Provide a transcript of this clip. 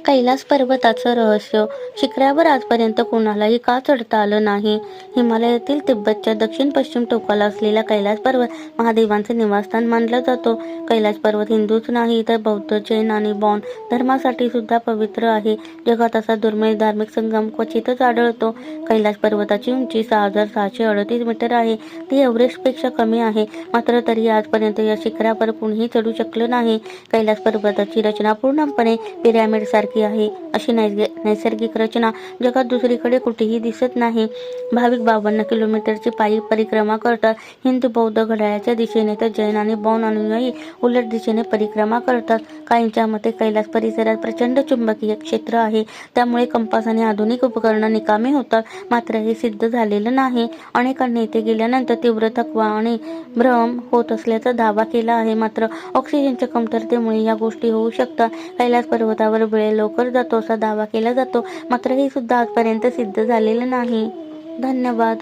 कैलास पर्वताचं रहस्य. शिखरावर आजपर्यंत कोणालाही का चढता आलं नाही? हिमालयातील तिब्बतच्या दक्षिण-पश्चिम टोकाला असलेला कैलास पर्वत महादेवांचे निवासस्थान मानला जातो. कैलास पर्वत हिंदूच नाही तर बौद्ध, जैन आणि बौद्ध धर्मासाठी सुद्धा पवित्र आहे. जगात असा दुर्मिळ धार्मिक संगम क्वचितच आढळतो. कैलास पर्वताची उंची 6,638 मीटर आहे. ती एव्हरेस्टपेक्षा कमी आहे. मात्र तरी आजपर्यंत या शिखरावर कुणीही चढू शकलं नाही. कैलास पर्वताची रचना पूर्णपणे पिरॅमिडसारखी आहे. अशी नैसर्गिक रचना जगात दुसरीकडे कुठेही दिसत नाही. भाविक 52 किलोमीटरची पायी परिक्रमा करतात. हिंदू बौद्ध घड्याळाच्या दिशेने तर जैन आणि बौद्ध अनुयायी उलट दिशेने परिक्रमा करतात. काहींच्या मते कैलास परिसरात प्रचंड चुंबकीय क्षेत्र आहे. त्यामुळे कंपास आणि आधुनिक उपकरणं निकामी होतात. मात्र हे सिद्ध झालेलं नाही. अनेकांनी इथे गेल्यानंतर तीव्र थकवा आणि भ्रम होत असल्याचा दावा केला आहे. मात्र ऑक्सिजनच्या कमतरतेमुळे या गोष्टी होऊ शकतात. कैलास पर्वतावर वेळ लवकर जातो असा दावा केला जातो. मात्र हे सुद्धा आजपर्यंत सिद्ध झालेलं नाही. धन्यवाद.